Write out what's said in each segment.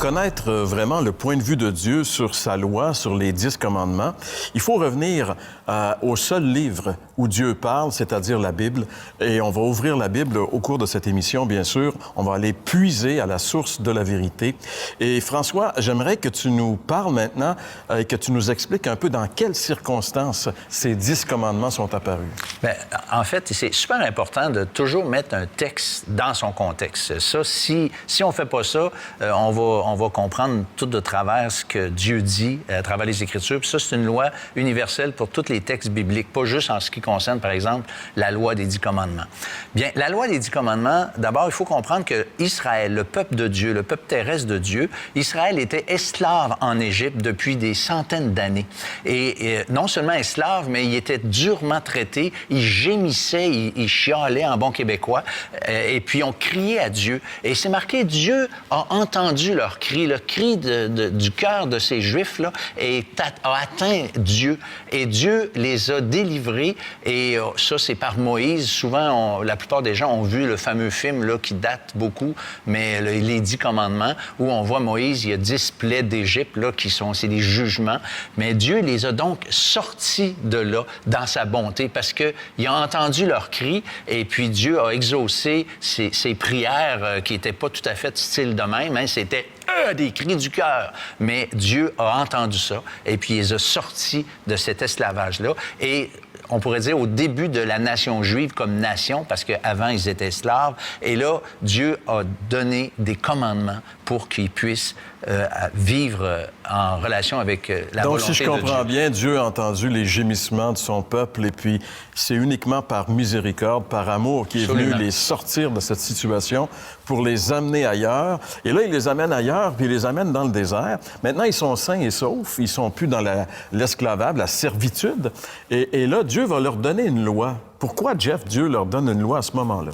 connaître vraiment le point de vue de Dieu sur sa loi, sur les 10 commandements, il faut revenir au seul livre où Dieu parle, c'est-à-dire la Bible. Et on va ouvrir la Bible au cours de cette émission, bien sûr. On va aller puiser à la source de la vérité. Et François, j'aimerais que tu nous parles maintenant et que tu nous expliques un peu dans quelles circonstances ces 10 commandements sont apparus. Bien, en fait, c'est super important de toujours mettre un texte dans son contexte. Ça, si on ne fait pas ça, on va comprendre tout de travers ce que Dieu dit à travers les Écritures. Puis ça, c'est une loi universelle pour tous les textes bibliques, pas juste en ce qui concerne, par exemple, la loi des 10 commandements. Bien, la loi des 10 commandements, d'abord, il faut comprendre que Israël, le peuple de Dieu, le peuple terrestre de Dieu, Israël était esclave en Égypte depuis des centaines d'années. Et non seulement esclave, mais il était durement traité, il gémissait, il chialait en bon québécois, et puis on criait à Dieu. Et c'est marqué, Dieu a entendu leur cri, le cri du cœur de ces Juifs-là, et a atteint Dieu. Et Dieu les a délivrés, et ça, c'est par Moïse. Souvent, la plupart des gens ont vu le fameux film là, qui date beaucoup, mais les 10 commandements, où on voit Moïse, il y a 10 plaies d'Égypte, là, c'est des jugements. Mais Dieu les a donc sortis de là, dans sa bonté, parce qu'il a entendu leurs cris, et puis Dieu a exaucé ses prières qui n'étaient pas tout à fait style de même, hein, c'était des cris du cœur. Mais Dieu a entendu ça, et puis il les a sortis de cet esclavage-là. Et on pourrait dire au début de la nation juive comme nation, parce qu'avant, ils étaient esclaves. Et là, Dieu a donné des commandements pour qu'ils puissent vivre en relation avec la volonté de Dieu. Donc, si je comprends bien, Dieu a entendu les gémissements de son peuple, et puis c'est uniquement par miséricorde, par amour, qu'il est venu les sortir de cette situation pour les amener ailleurs. Et là, il les amène ailleurs, puis il les amène dans le désert. Maintenant, ils sont sains et saufs, ils sont plus dans l'esclavage, la servitude. Et là, Dieu va leur donner une loi. Pourquoi, Jeff, Dieu leur donne une loi à ce moment-là?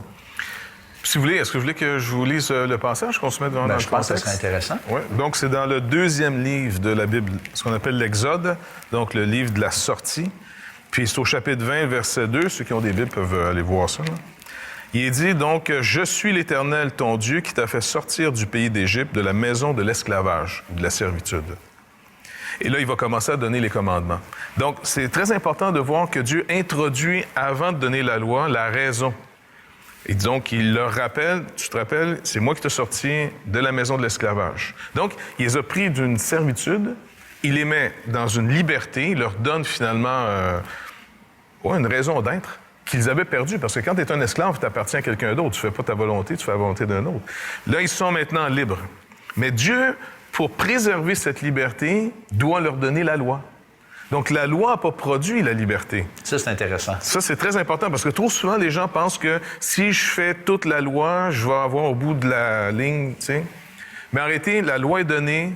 Si vous voulez, est-ce que vous voulez que je vous lise le passage qu'on se met dans le contexte? Je pense que ce serait intéressant. Oui. Donc, c'est dans le 2e livre de la Bible, ce qu'on appelle l'Exode, donc le livre de la sortie. Puis c'est au chapitre 20, verset 2. Ceux qui ont des Bibles peuvent aller voir ça. Là. Il est dit, donc, « Je suis l'Éternel, ton Dieu, qui t'a fait sortir du pays d'Égypte, de la maison de l'esclavage, de la servitude. » Et là, il va commencer à donner les commandements. Donc, c'est très important de voir que Dieu introduit, avant de donner la loi, la raison. Et donc, il leur rappelle, tu te rappelles, c'est moi qui t'ai sorti de la maison de l'esclavage. Donc, il les a pris d'une servitude, il les met dans une liberté, il leur donne finalement une raison d'être qu'ils avaient perdue. Parce que quand tu es un esclave, tu appartiens à quelqu'un d'autre. Tu ne fais pas ta volonté, tu fais la volonté d'un autre. Là, ils sont maintenant libres. Mais Dieu, pour préserver cette liberté, doit leur donner la loi. Donc, la loi n'a pas produit la liberté. Ça, c'est intéressant. Ça, c'est très important parce que trop souvent, les gens pensent que si je fais toute la loi, je vais avoir au bout de la ligne, tu sais. Mais arrêtez, la loi est donnée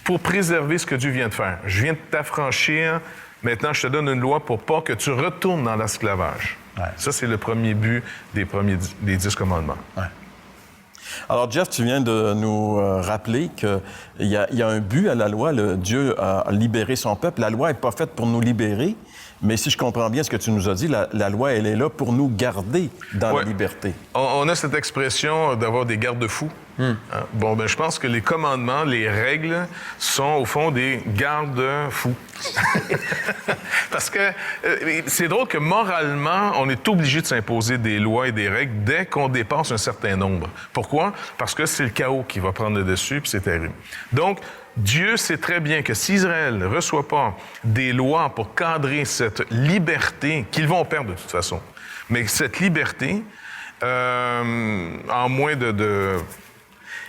pour préserver ce que Dieu vient de faire. Je viens de t'affranchir, maintenant je te donne une loi pour pas que tu retournes dans l'esclavage. Ouais. Ça, c'est le premier but des 10 commandements. Ouais. Alors, Jeff, tu viens de nous rappeler qu'il y a un but à la loi. Dieu a libéré son peuple. La loi n'est pas faite pour nous libérer, mais si je comprends bien ce que tu nous as dit, la loi, elle est là pour nous garder dans la liberté. On a cette expression d'avoir des garde-fous. Bon, ben je pense que les commandements, les règles sont au fond des garde-fous. Parce que c'est drôle que moralement, on est obligé de s'imposer des lois et des règles dès qu'on dépasse un certain nombre. Pourquoi? Parce que c'est le chaos qui va prendre le dessus, puis c'est terrible. Donc, Dieu sait très bien que si Israël ne reçoit pas des lois pour cadrer cette liberté, qu'ils vont perdre de toute façon, mais cette liberté, en moins de...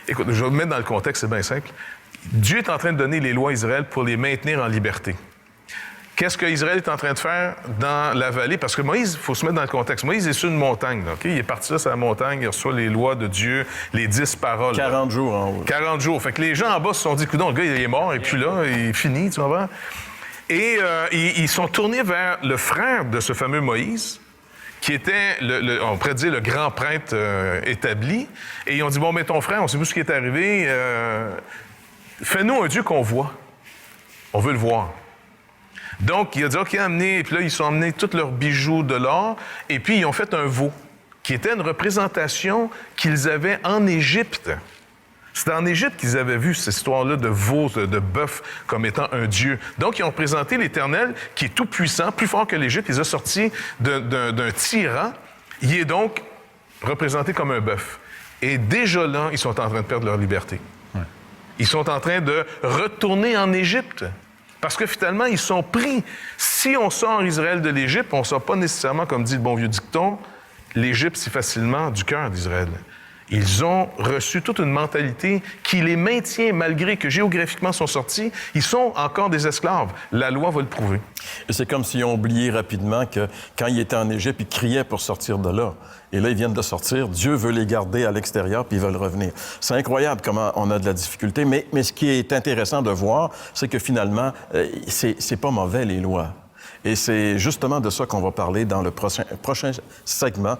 Écoute, je vais me mettre dans le contexte, c'est bien simple. Dieu est en train de donner les lois à Israël pour les maintenir en liberté. Qu'est-ce qu'Israël est en train de faire dans la vallée? Parce que Moïse, il faut se mettre dans le contexte. Moïse est sur une montagne. Là, okay? Il est parti là sur la montagne, il reçoit les lois de Dieu, les 10 paroles. 40 jours en haut. 40 jours. Fait que les gens en bas se sont dit, coudonc, le gars, il est mort, et puis là, il est fini, tu vois. Et ils sont tournés vers le frère de ce fameux Moïse, qui était, on pourrait dire, le grand prêtre établi. Et ils ont dit, bon, mais ton frère, on sait plus ce qui est arrivé. Fais-nous un Dieu qu'on voit. On veut le voir. Donc, il a dit, OK, amenez. Et puis là, ils ont amené tous leurs bijoux de l'or. Et puis, ils ont fait un veau, qui était une représentation qu'ils avaient en Égypte. C'est en Égypte qu'ils avaient vu cette histoire-là de veau, de bœuf, comme étant un dieu. Donc, ils ont présenté l'Éternel, qui est tout-puissant, plus fort que l'Égypte. Ils les ont sortis d'un tyran. Il est donc représenté comme un bœuf. Et déjà là, ils sont en train de perdre leur liberté. Ouais. Ils sont en train de retourner en Égypte. Parce que finalement, ils sont pris. Si on sort Israël de l'Égypte, on ne sort pas nécessairement, comme dit le bon vieux dicton, l'Égypte si facilement du cœur d'Israël. Ils ont reçu toute une mentalité qui les maintient, malgré que géographiquement sont sortis, ils sont encore des esclaves. La loi va le prouver. Et c'est comme s'ils ont oublié rapidement que quand ils étaient en Égypte, ils criaient pour sortir de là. Et là, ils viennent de sortir. Dieu veut les garder à l'extérieur, puis ils veulent revenir. C'est incroyable comment on a de la difficulté. Mais ce qui est intéressant de voir, c'est que finalement, c'est pas mauvais, les lois. Et c'est justement de ça qu'on va parler dans le prochain segment.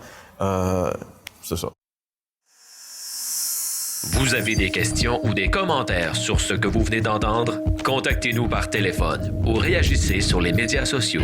C'est ça. Vous avez des questions ou des commentaires sur ce que vous venez d'entendre? Contactez-nous par téléphone ou réagissez sur les médias sociaux.